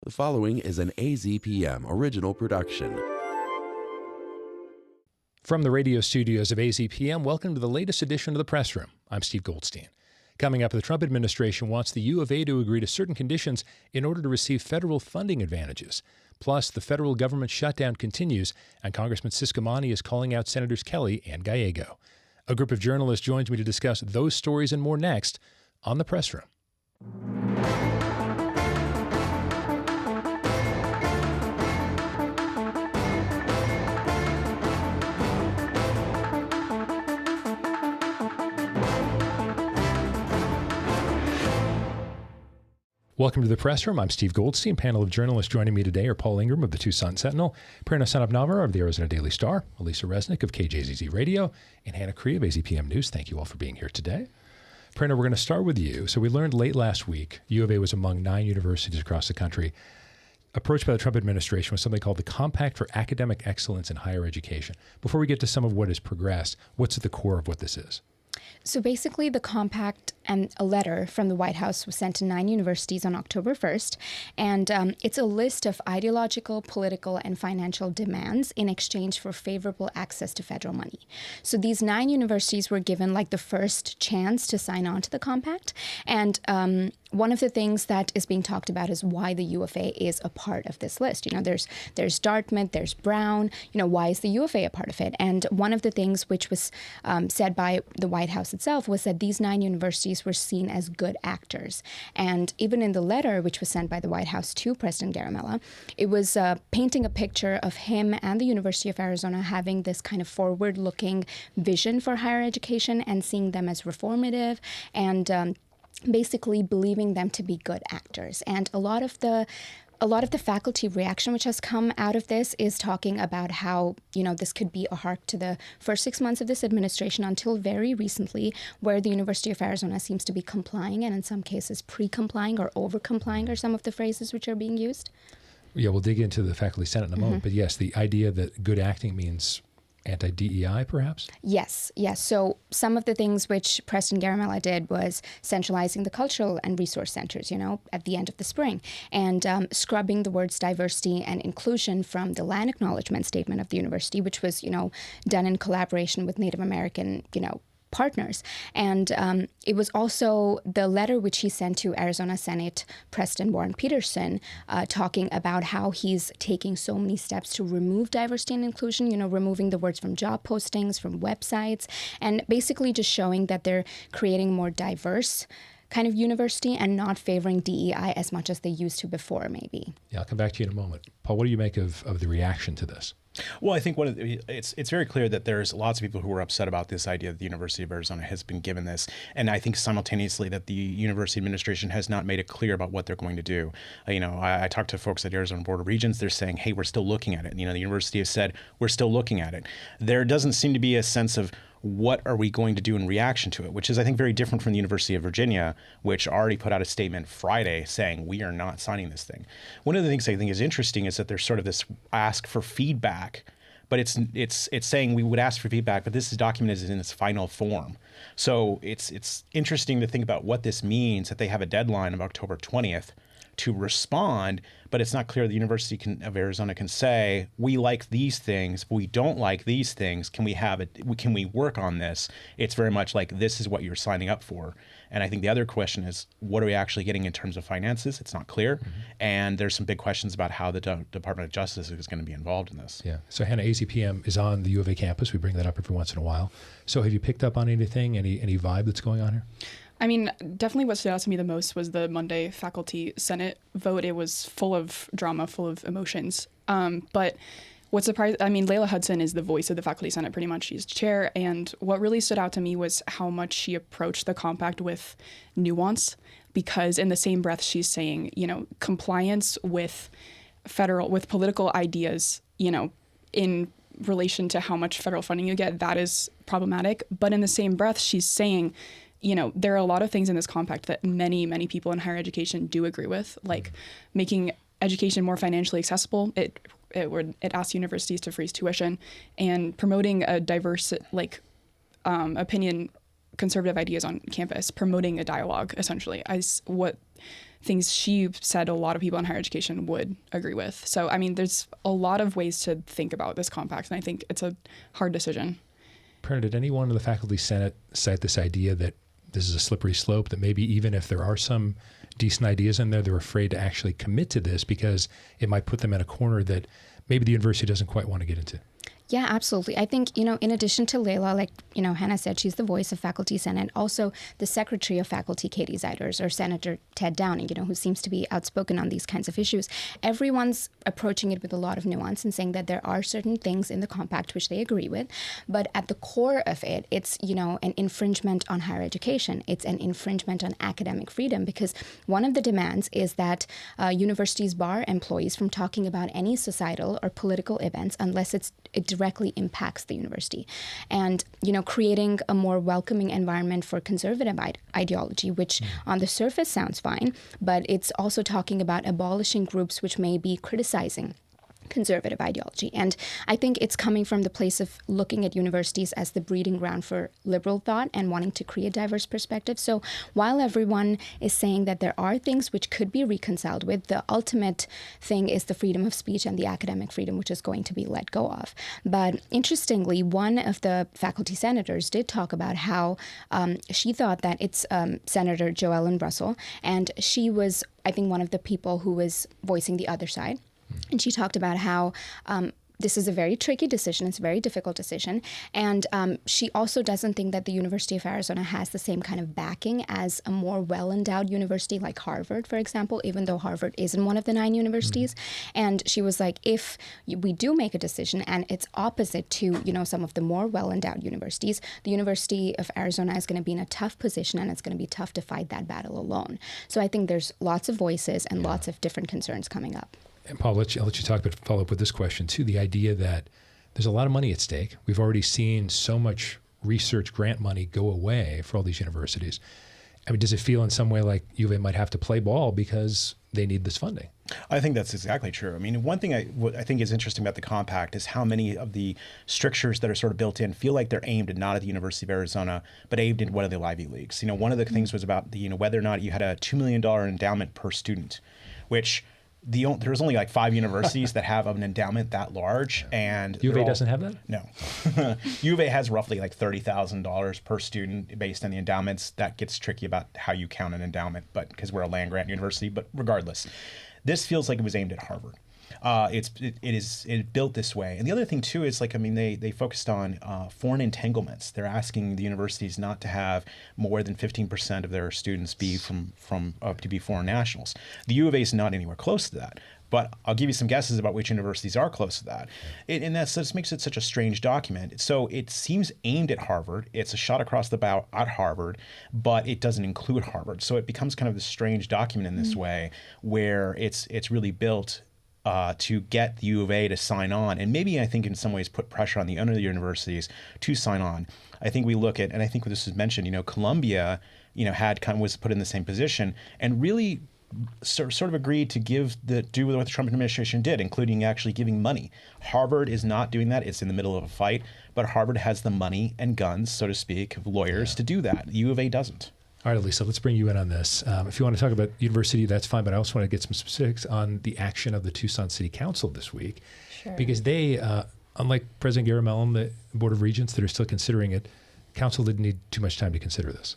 The following is an AZPM original production. From the radio studios of AZPM, welcome to the latest edition of the Press Room. I'm Steve Goldstein. Coming up, the Trump administration wants the U of A to agree to certain conditions in order to receive federal funding advantages. Plus, the federal government shutdown continues, and Congressman Ciscomani is calling out Senators Kelly and Gallego. A group of journalists joins me to discuss those stories and more next on the Press Room. Welcome to the Press Room. I'm Steve Goldstein. Panel of journalists joining me today are Paul Ingram of the Tucson Sentinel, Prerana Sanappannavar of the Arizona Daily Star, Alisa Reznick of KJZZ Radio, and Hannah Cree of AZPM News. Thank you all for being here today. Prerana, we're going to start with you. So we learned late last week, U of A was among 9 universities across the country approached by the Trump administration with something called the Compact for Academic Excellence in Higher Education. Before we get to some of what has progressed, what's at the core of what this is? So basically, the compact and a letter from the White House was sent to 9 universities on October 1st. And it's a list of ideological, political, and financial demands in exchange for favorable access to federal money. So these 9 universities were given like the first chance to sign on to the compact. And one of the things that is being talked about is why the U of A is a part of this list. You know, there's Dartmouth, there's Brown. You know, why is the U of A a part of it? And one of the things which was said by the White House itself was that these 9 universities were seen as good actors. And even in the letter, which was sent by the White House to President Garamella, it was painting a picture of him and the University of Arizona having this kind of forward-looking vision for higher education and seeing them as reformative and basically believing them to be good actors. And a lot of the faculty reaction which has come out of this is talking about how, you know, this could be a hark to the first 6 months of this administration until very recently, where the University of Arizona seems to be complying and in some cases pre-complying or over-complying are some of the phrases which are being used. Yeah, we'll dig into the faculty senate in a moment. But yes, the idea that good acting means anti-DEI, perhaps? Yes. So some of the things which President Garamella did was centralizing the cultural and resource centers, you know, at the end of the spring, and scrubbing the words diversity and inclusion from the land acknowledgement statement of the university, which was, you know, done in collaboration with Native American, you know, partners. And it was also the letter which he sent to Arizona Senate President Warren Peterson talking about how he's taking so many steps to remove diversity and inclusion, you know, removing the words from job postings, from websites, and basically just showing that they're creating more diverse kind of university and not favoring DEI as much as they used to before, maybe. Yeah, I'll come back to you in a moment. Paul, what do you make of the reaction to this? Well, I think it's very clear that there's lots of people who are upset about this idea that the University of Arizona has been given this, and I think simultaneously that the university administration has not made it clear about what they're going to do. You know, I talked to folks at Arizona Board of Regents. They're saying, "Hey, we're still looking at it." You know, the university has said, "We're still looking at it." There doesn't seem to be a sense of what are we going to do in reaction to it, which is, I think, very different from the University of Virginia, which already put out a statement Friday saying we are not signing this thing. One of the things I think is interesting is that there's sort of this ask for feedback, but it's saying we would ask for feedback, but this is documented in its final form. So it's interesting to think about what this means, that they have a deadline of October 20th to respond, but it's not clear the University of Arizona can say, we like these things, but we don't like these things. Can we have it? Can we work on this? It's very much like, this is what you're signing up for. And I think the other question is, what are we actually getting in terms of finances? It's not clear. And there's some big questions about how the Department of Justice is going to be involved in this. Yeah. So Hannah, AZPM is on the U of A campus. We bring that up every once in a while. So have you picked up on anything, any vibe that's going on here? I mean, definitely what stood out to me the most was the Monday faculty senate vote. It was full of drama, full of emotions. But what surprised, I mean, Layla Hudson is the voice of the faculty senate, pretty much. She's chair. And what really stood out to me was how much she approached the compact with nuance, because in the same breath, she's saying, you know, compliance with political ideas, you know, in relation to how much federal funding you get, that is problematic. But in the same breath, she's saying, you know, there are a lot of things in this compact that many, many people in higher education do agree with, like making education more financially accessible. It asks universities to freeze tuition, and promoting a diverse, opinion conservative ideas on campus, promoting a dialogue, essentially. What things she said a lot of people in higher education would agree with. So, I mean, there's a lot of ways to think about this compact, and I think it's a hard decision. Prerana, did anyone in the faculty senate cite this idea that this is a slippery slope, that maybe even if there are some decent ideas in there, they're afraid to actually commit to this because it might put them in a corner that maybe the university doesn't quite want to get into? Yeah, absolutely. I think, in addition to Layla, like, Hannah said, she's the voice of Faculty Senate, also the Secretary of Faculty, Katie Zeiders, or Senator Ted Downing, who seems to be outspoken on these kinds of issues. Everyone's approaching it with a lot of nuance and saying that there are certain things in the compact which they agree with, but at the core of it, it's, an infringement on higher education. It's an infringement on academic freedom, because one of the demands is that universities bar employees from talking about any societal or political events unless it directly impacts the university. And, creating a more welcoming environment for conservative ideology, which on the surface sounds fine, but it's also talking about abolishing groups which may be criticizing conservative ideology. And I think it's coming from the place of looking at universities as the breeding ground for liberal thought and wanting to create diverse perspectives. So while everyone is saying that there are things which could be reconciled with, the ultimate thing is the freedom of speech and the academic freedom, which is going to be let go of. But interestingly, one of the faculty senators did talk about how she thought that it's Senator Joellen Russell, and she was, I think, one of the people who was voicing the other side. And she talked about how this is a very tricky decision. It's a very difficult decision. And she also doesn't think that the University of Arizona has the same kind of backing as a more well-endowed university like Harvard, for example, even though Harvard isn't one of the 9 universities. And she was like, if we do make a decision and it's opposite to, some of the more well-endowed universities, the University of Arizona is going to be in a tough position, and it's going to be tough to fight that battle alone. So I think there's lots of voices and lots of different concerns coming up. And Paul, I'll let you talk, but follow up with this question too. The idea that there's a lot of money at stake. We've already seen so much research grant money go away for all these universities. I mean, does it feel in some way like U of A might have to play ball because they need this funding? I think that's exactly true. I mean, one thing I think is interesting about the compact is how many of the strictures that are sort of built in feel like they're aimed not at the University of Arizona, but aimed at one of the Ivy Leagues. One of the things was about the, whether or not you had a $2 million endowment per student, which there's only like 5 universities that have an endowment that large, and U of A doesn't have that? No. U of A has roughly like $30,000 per student based on the endowments. That gets tricky about how you count an endowment, but because we're a land grant university. But regardless, this feels like it was aimed at Harvard. It is built this way. And the other thing too is they focused on foreign entanglements. They're asking the universities not to have more than 15% of their students be to be foreign nationals. The U of A is not anywhere close to that. But I'll give you some guesses about which universities are close to that. And that makes it such a strange document. So it seems aimed at Harvard. It's a shot across the bow at Harvard, but it doesn't include Harvard. So it becomes kind of this strange document in this way, where it's really built to get the U of A to sign on, and maybe I think in some ways put pressure on the other universities to sign on. I think we look at, and I think this was mentioned, Columbia, was put in the same position and really sort of agreed to do what the Trump administration did, including actually giving money. Harvard is not doing that. It's in the middle of a fight, but Harvard has the money and guns, so to speak, of lawyers to do that. The U of A doesn't. All right, Alisa, let's bring you in on this. If you want to talk about university, that's fine, but I also want to get some specifics on the action of the Tucson City Council this week. Sure. Because they, unlike President Garamellum, the Board of Regents that are still considering it, Council didn't need too much time to consider this.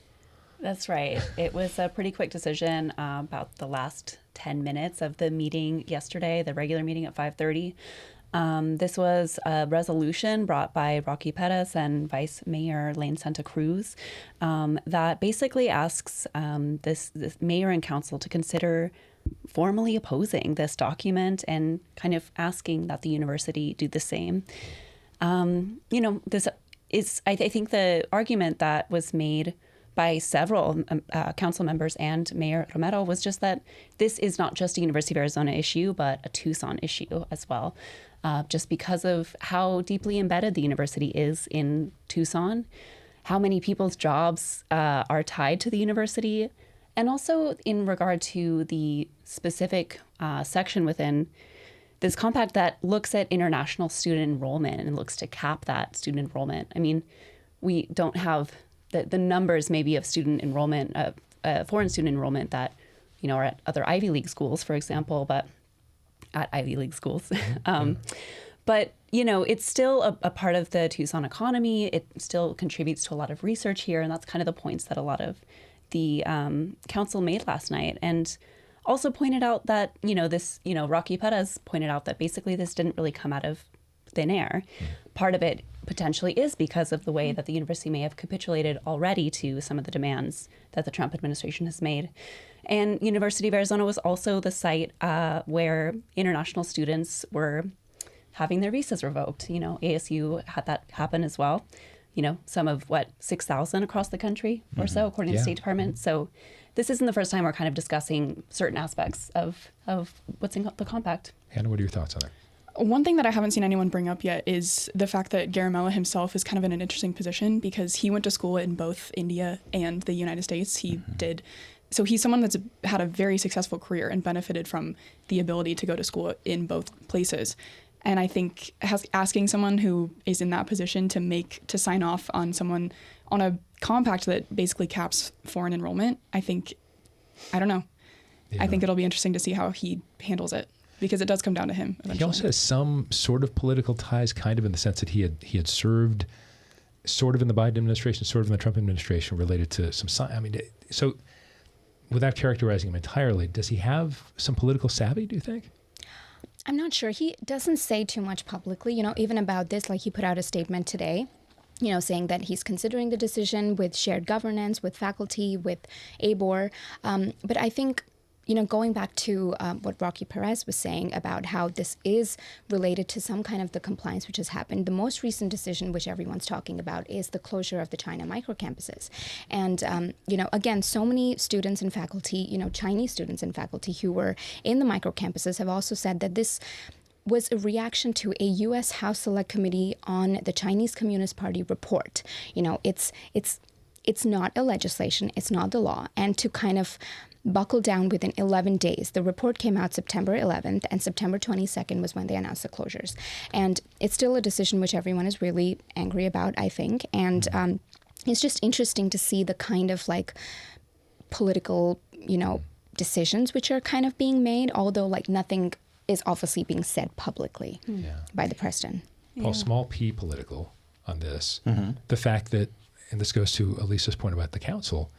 That's right. It was a pretty quick decision, about the last 10 minutes of the meeting yesterday, the regular meeting at 5:30. This was a resolution brought by Rocky Perez and Vice Mayor Lane Santa Cruz that basically asks this mayor and council to consider formally opposing this document and kind of asking that the university do the same. This is, I think the argument that was made by several council members and Mayor Romero was just that this is not just a University of Arizona issue, but a Tucson issue as well. Just because of how deeply embedded the university is in Tucson, how many people's jobs are tied to the university, and also in regard to the specific section within this compact that looks at international student enrollment and looks to cap that student enrollment. I mean, we don't have the numbers maybe of student enrollment, foreign student enrollment that, are at other Ivy League schools, for example, but at Ivy League schools. But, it's still a part of the Tucson economy. It still contributes to a lot of research here. And that's kind of the points that a lot of the council made last night. And also pointed out that, Rocky Perez pointed out that basically this didn't really come out of thin air. Part of it potentially is because of the way that the university may have capitulated already to some of the demands that the Trump administration has made. And University of Arizona was also the site where international students were having their visas revoked. ASU had that happen as well. Some of 6,000 across the country or so, according to the State Department. So this isn't the first time we're kind of discussing certain aspects of what's in the compact. Hannah, what are your thoughts on it? One thing that I haven't seen anyone bring up yet is the fact that Garimella himself is kind of in an interesting position because he went to school in both India and the United States. He did. So he's someone that's had a very successful career and benefited from the ability to go to school in both places. And I think asking someone who is in that position to sign off on a compact that basically caps foreign enrollment, I don't know. Yeah. I think it'll be interesting to see how he handles it because it does come down to him eventually. He also has some sort of political ties, kind of in the sense that he had served sort of in the Biden administration, sort of in the Trump administration related to some, so without characterizing him entirely, does he have some political savvy, do you think? I'm not sure. He doesn't say too much publicly, even about this. Like he put out a statement today, saying that he's considering the decision with shared governance, with faculty, with ABOR. But I think, going back to what Rocky Perez was saying about how this is related to some kind of the compliance which has happened, the most recent decision, which everyone's talking about, is the closure of the China microcampuses. And, again, so many students and faculty, Chinese students and faculty who were in the microcampuses have also said that this was a reaction to a U.S. House Select Committee on the Chinese Communist Party report. It's not a legislation, it's not the law, and to kind of buckle down within 11 days. The report came out September 11th, and September 22nd was when they announced the closures. And it's still a decision which everyone is really angry about, I think. And it's just interesting to see the kind of political, decisions which are kind of being made, although nothing is obviously being said publicly by the president. Paul, small p political on this. The fact that, and this goes to Alisa's point about the council,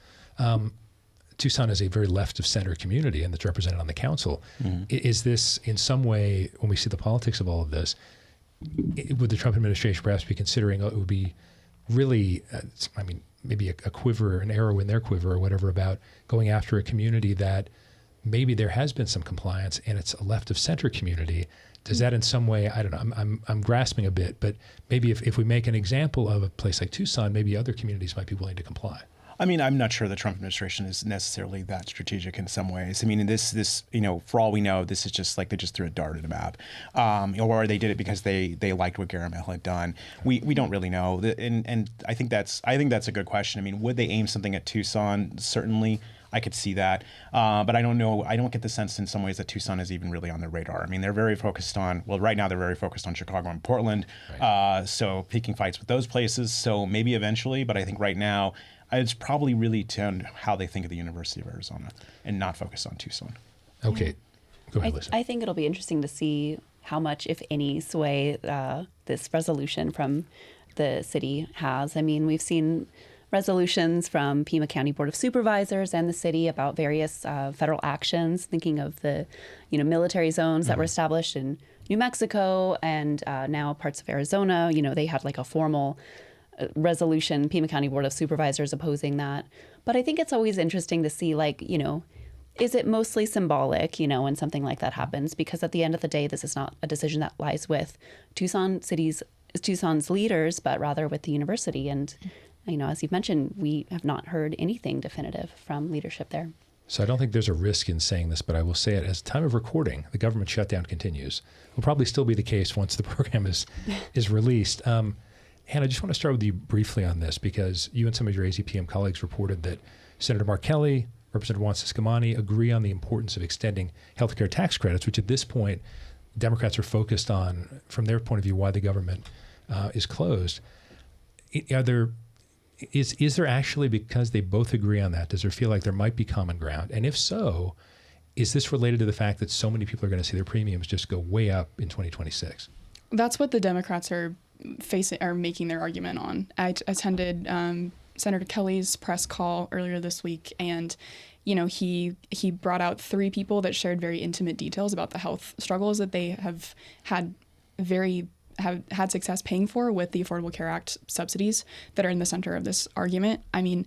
Tucson is a very left of center community and that's represented on the council. Is this in some way, when we see the politics of all of this, would the Trump administration perhaps be considering it would be really, maybe a quiver, an arrow in their quiver or whatever about going after a community that maybe there has been some compliance and it's a left of center community? Does that in some way, I don't know, I'm grasping a bit, but maybe if we make an example of a place like Tucson, maybe other communities might be willing to comply. I'm not sure the Trump administration is necessarily that strategic in some ways. This, for all we know, this is just like they just threw a dart at a map, or they did it because they liked what Garimella had done. We don't really know, and I think that's a good question. Would they aim something at Tucson? Certainly, I could see that, but I don't know. I don't get the sense in some ways that Tucson is even really on their radar. They're very focused on. Well, right now they're very focused on Chicago and Portland, right. So picking fights with those places. So maybe eventually, but I think right now. It's probably really to how they think of the University of Arizona and not focus on Tucson. Okay. Go ahead, Lisa. I think it'll be interesting to see how much, if any, sway this resolution from the city has. We've seen resolutions from Pima County Board of Supervisors and the city about various federal actions, thinking of the military zones that were established in New Mexico and now parts of Arizona. They had a formal resolution, Pima County Board of Supervisors opposing that. But I think it's always interesting to see, is it mostly symbolic, when something like that happens? Because at the end of the day, this is not a decision that lies with Tucson's leaders, but rather with the university. And, as you've mentioned, we have not heard anything definitive from leadership there. So I don't think there's a risk in saying this, but I will say it. As time of recording, the government shutdown continues. Will probably still be the case once the program is released. Hannah, I just want to start with you briefly on this because you and some of your AZPM colleagues reported that Senator Mark Kelly, Representative Juan Ciscomani agree on the importance of extending healthcare tax credits, which at this point Democrats are focused on, from their point of view, why the government is closed. is there actually, because they both agree on that, does there feel like there might be common ground? And if so, is this related to the fact that so many people are going to see their premiums just go way up in 2026? That's what the Democrats are making their argument on. I attended Senator Kelly's press call earlier this week, and he brought out 3 people that shared very intimate details about the health struggles that they have had success paying for with the Affordable Care Act subsidies that are in the center of this argument. I mean,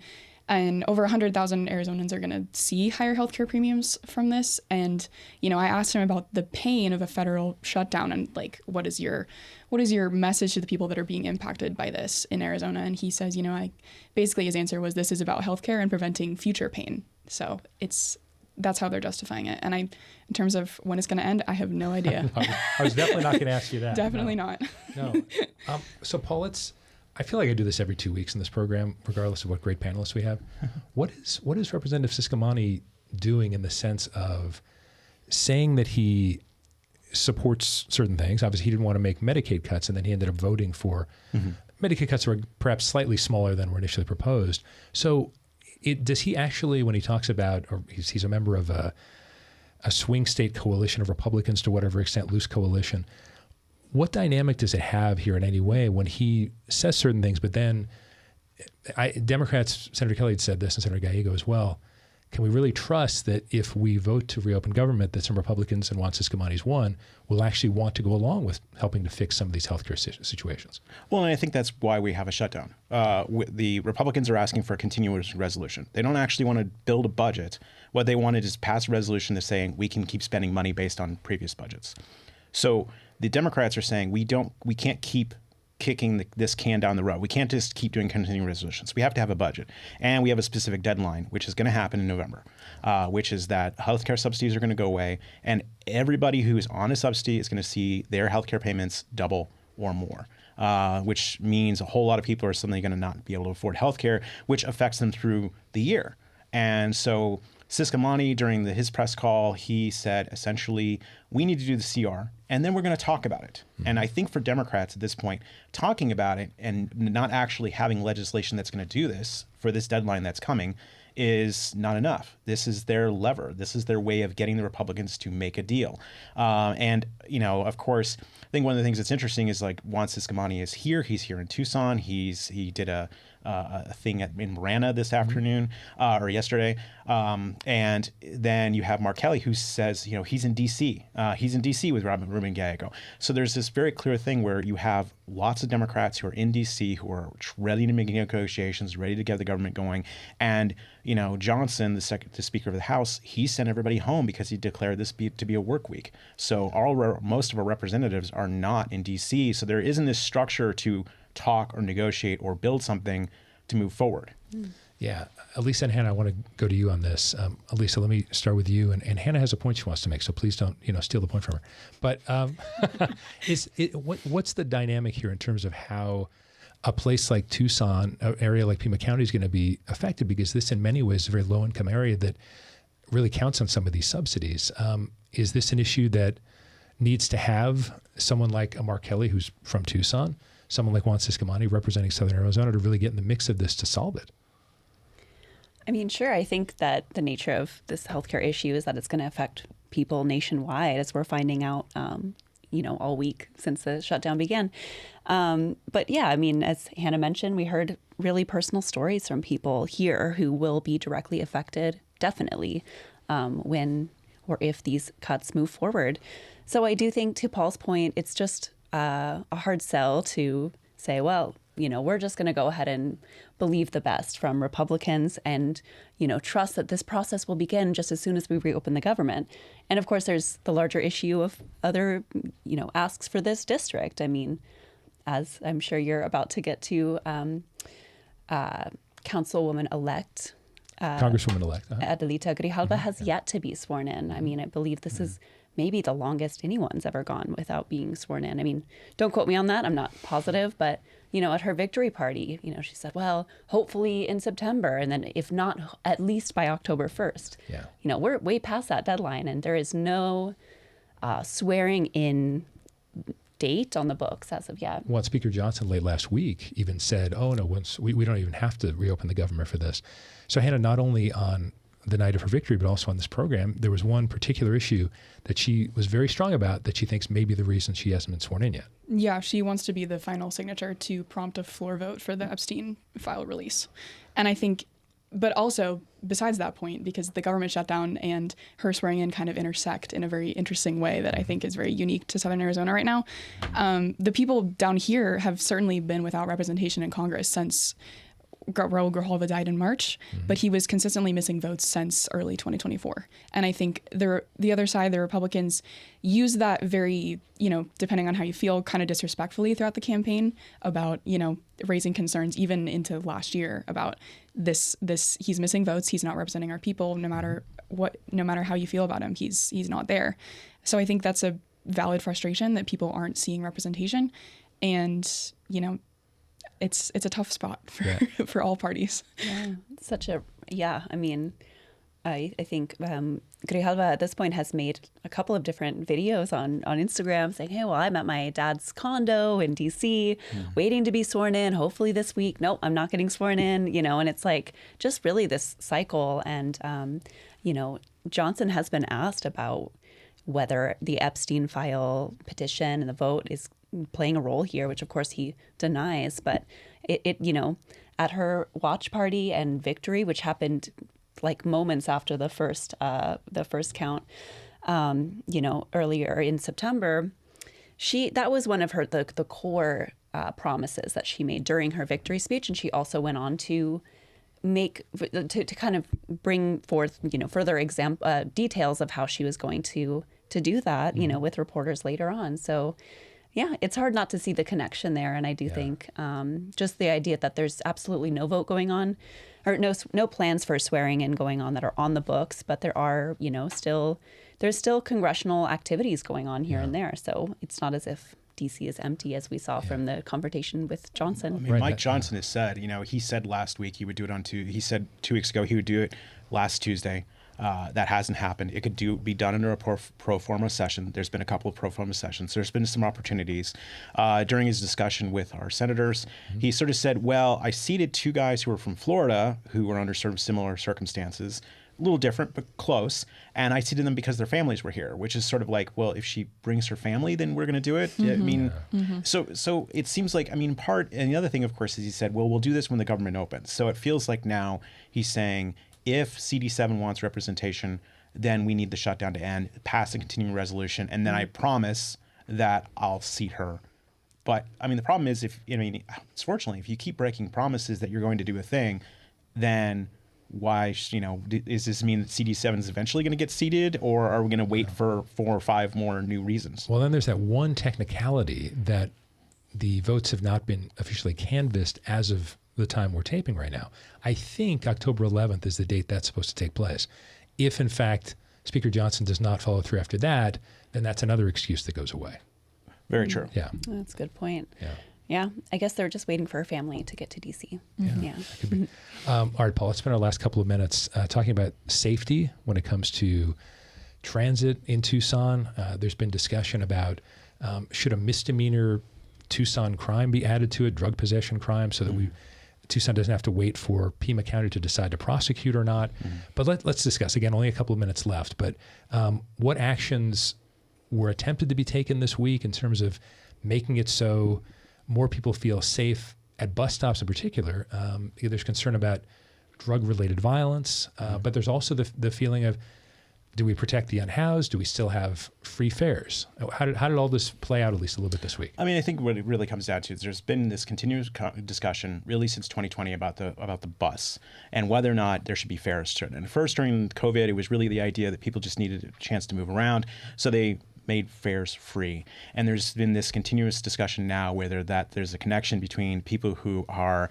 and over 100,000 Arizonans are going to see higher healthcare premiums from this. And, I asked him about the pain of a federal shutdown and like, what is your message to the people that are being impacted by this in Arizona? And he says, basically his answer was, this is about healthcare and preventing future pain. So that's how they're justifying it. And in terms of when it's going to end, I have no idea. I was definitely not going to ask you that. Definitely not. No. So Paul, I feel like I do this every 2 weeks in this program, regardless of what great panelists we have. What is Representative Ciscomani doing in the sense of saying that he supports certain things? Obviously, he didn't want to make Medicaid cuts, and then he ended up voting for Medicaid cuts that were perhaps slightly smaller than were initially proposed. So does he actually, when he talks about, or he's a member of a swing state coalition of Republicans to whatever extent, loose coalition, what dynamic does it have here in any way when he says certain things, but then Democrats, Senator Kelly had said this, and Senator Gallego as well, can we really trust that if we vote to reopen government, that some Republicans, and Juan Ciscomani's one, will actually want to go along with helping to fix some of these healthcare situations? Well, and I think that's why we have a shutdown. The Republicans are asking for a continuous resolution. They don't actually want to build a budget. What they want to is pass a resolution that's saying we can keep spending money based on previous budgets. So the Democrats are saying we can't keep kicking this can down the road. We can't just keep doing continuing resolutions. We have to have a budget. And we have a specific deadline, which is going to happen in November, which is that healthcare subsidies are going to go away, and everybody who's on a subsidy is going to see their healthcare payments double or more, which means a whole lot of people are suddenly going to not be able to afford healthcare, which affects them through the year. And so Ciscomani, during his press call, he said, essentially, we need to do the CR, and then we're going to talk about it. And I think for Democrats at this point, talking about it and not actually having legislation that's going to do this for this deadline that's coming is not enough. This is their lever. This is their way of getting the Republicans to make a deal. And, of course, I think one of the things that's interesting is like Juan Ciscomani is here. He's here in Tucson. He did a thing in Prerana this afternoon or yesterday. And then you have Mark Kelly, who says, he's in D.C. He's in D.C. with Ruben Gallego. So there's this very clear thing where you have lots of Democrats who are in D.C. who are ready to make negotiations, ready to get the government going. And, Johnson, the Speaker of the House, he sent everybody home because he declared this to be a work week. So most of our representatives are not in D.C. So there isn't this structure to talk or negotiate or build something to move forward. Yeah. Alisa and Hannah, I want to go to you on this. Alisa, let me start with you. And Hannah has a point she wants to make, so please don't steal the point from her. But what's the dynamic here in terms of how a place like Tucson, an area like Pima County, is going to be affected? Because this, in many ways, is a very low-income area that really counts on some of these subsidies. Is this an issue that needs to have someone like a Mark Kelly, who's from Tucson, someone like Juan Ciscomani representing Southern Arizona, to really get in the mix of this to solve it? I mean, sure. I think that the nature of this healthcare issue is that it's going to affect people nationwide, as we're finding out, all week since the shutdown began. But yeah, I mean, as Hannah mentioned, we heard really personal stories from people here who will be directly affected, definitely, when or if these cuts move forward. So I do think, to Paul's point, it's just a hard sell to say, well, we're just going to go ahead and believe the best from Republicans and, trust that this process will begin just as soon as we reopen the government. And of course, there's the larger issue of other, asks for this district. I mean, as I'm sure you're about to get to, Councilwoman-elect Congresswoman-elect Adelita Grijalva has yet to be sworn in. I mean, I believe this is maybe the longest anyone's ever gone without being sworn in. I mean, don't quote me on that. I'm not positive, but, at her victory party, she said, well, hopefully in September, and then if not, at least by October 1st. Yeah. We're way past that deadline, and there is no swearing in date on the books as of yet. Well, Speaker Johnson late last week even said, oh, no, we don't even have to reopen the government for this. So, Hannah, not only on the night of her victory, but also on this program, there was one particular issue that she was very strong about that she thinks may be the reason she hasn't been sworn in yet. Yeah, she wants to be the final signature to prompt a floor vote for the Epstein file release. And I think, but also besides that point, because the government shutdown and her swearing in kind of intersect in a very interesting way that I think is very unique to Southern Arizona right now. The people down here have certainly been without representation in Congress since Raul Grijalva died in March, but he was consistently missing votes since early 2024. And I think the other side, the Republicans, use that very, depending on how you feel, kind of disrespectfully throughout the campaign about, raising concerns even into last year about this he's missing votes, he's not representing our people, no matter how you feel about him, he's not there. So I think that's a valid frustration that people aren't seeing representation. And, it's a tough spot for all parties. Yeah, I think Grijalva at this point has made a couple of different videos on Instagram saying, hey, well, I'm at my dad's condo in DC waiting to be sworn in. Hopefully this week. Nope, I'm not getting sworn in, and it's like just really this cycle. And, Johnson has been asked about whether the Epstein file petition and the vote is playing a role here, which of course he denies, but it at her watch party and victory, which happened like moments after the first count, earlier in September, that was one of her the core promises that she made during her victory speech, and she also went on to kind of bring forth further details of how she was going to do that with reporters later on. So yeah, it's hard not to see the connection there. And I do think just the idea that there's absolutely no vote going on, or no plans for swearing in going on that are on the books, but there are, there's still congressional activities going on here and there. So it's not as if DC is empty, as we saw from the confrontation with Johnson. Mike Johnson has said, he said last week he would do it he said 2 weeks ago he would do it last Tuesday. That hasn't happened. It could be done under a pro forma session. There's been a couple of pro forma sessions. There's been some opportunities. During his discussion with our senators, he sort of said, well, I seated 2 guys who were from Florida who were under sort of similar circumstances, a little different, but close. And I seated them because their families were here, which is sort of like, well, if she brings her family, then we're going to do it. So it seems like, part, and the other thing, of course, is he said, well, we'll do this when the government opens. So it feels like now he's saying, if CD7 wants representation, then we need the shutdown to end, pass a continuing resolution, and then I promise that I'll seat her. But the problem is, fortunately, if you keep breaking promises that you're going to do a thing, then why, does this mean that CD7 is eventually going to get seated, or are we going to wait for 4 or 5 more new reasons? Well, then there's that one technicality that the votes have not been officially canvassed as of the time we're taping right now. I think October 11th is the date that's supposed to take place. If, in fact, Speaker Johnson does not follow through after that, then that's another excuse that goes away. Very true. Yeah. That's a good point. Yeah. I guess they're just waiting for her family to get to D.C. Yeah. Could be. All right, Paul, let's spend our last couple of minutes talking about safety when it comes to transit in Tucson. There's been discussion about should a misdemeanor Tucson crime be added to a drug possession crime so that Tucson doesn't have to wait for Pima County to decide to prosecute or not. But let's discuss, again, only a couple of minutes left, but what actions were attempted to be taken this week in terms of making it so more people feel safe at bus stops in particular? There's concern about drug-related violence, but there's also the feeling of, do we protect the unhoused? Do we still have free fares? How did all this play out, at least a little bit this week? I think what it really comes down to is there's been this continuous discussion really since 2020 about the bus and whether or not there should be fares to it. And first, during COVID, it was really the idea that people just needed a chance to move around, so they made fares free. And there's been this continuous discussion now whether that there's a connection between people who are,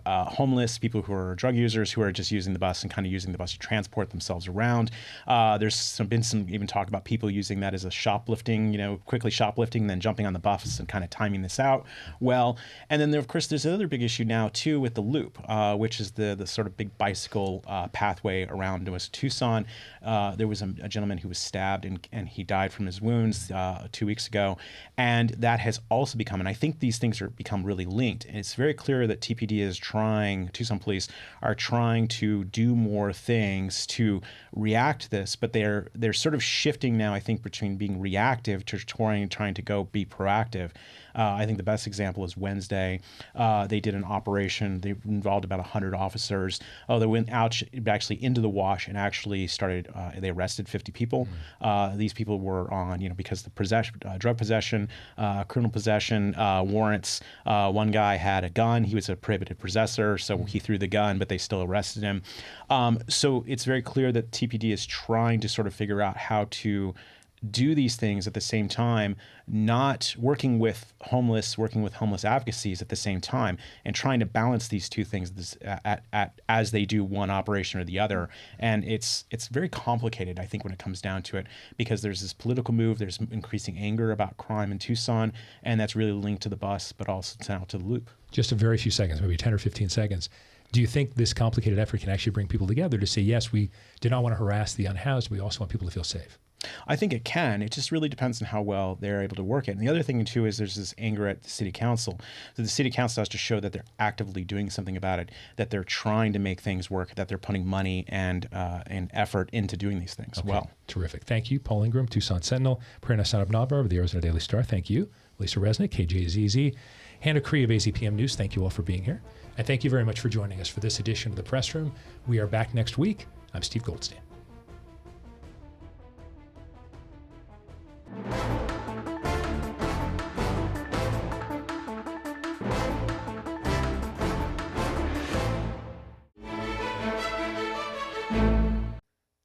homeless, people who are drug users, who are just using the bus and kind of using the bus to transport themselves around. There's been some even talk about people using that as a shoplifting, quickly shoplifting, then jumping on the bus and kind of timing this out well. And then of course, there's another big issue now too with the loop, which is the sort of big bicycle pathway around Tucson. There was a gentleman who was stabbed and he died from his his wounds 2 weeks ago. And that has also become, and I think these things are become really linked. And it's very clear that TPD is trying, Tucson police are trying to do more things to react to this, but they're sort of shifting now, I think, between being reactive to trying to go be proactive. I think the best example is Wednesday. They did an operation. They involved about 100 officers. They went out actually into the wash and actually started. They arrested 50 people. These people were on, because the drug possession, criminal possession warrants. One guy had a gun. He was a prohibited possessor, so he threw the gun, but they still arrested him. So it's very clear that TPD is trying to sort of figure out how to do these things at the same time, not working with homeless advocacies at the same time, and trying to balance these two things as they do one operation or the other. And it's very complicated, I think, when it comes down to it, because there's this political move, there's increasing anger about crime in Tucson, and that's really linked to the bus, but also now to the loop. Just a very few seconds, maybe 10 or 15 seconds. Do you think this complicated effort can actually bring people together to say, yes, we do not want to harass the unhoused, we also want people to feel safe? I think it can. It just really depends on how well they're able to work it. And the other thing, too, is there's this anger at the city council. So the city council has to show that they're actively doing something about it, that they're trying to make things work, that they're putting money and effort into doing these things well. Terrific. Thank you, Paul Ingram, Tucson Sentinel, Prerana Sanappannavar of the Arizona Daily Star. Thank you. Alisa Reznick, KJZZ, Hannah Cree of AZPM News. Thank you all for being here. And thank you very much for joining us for this edition of The Press Room. We are back next week. I'm Steve Goldstein.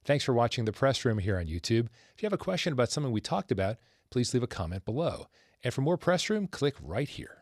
Thanks for watching The Press Room here on YouTube. If you have a question about something we talked about, please leave a comment below. And for more Press Room, click right here.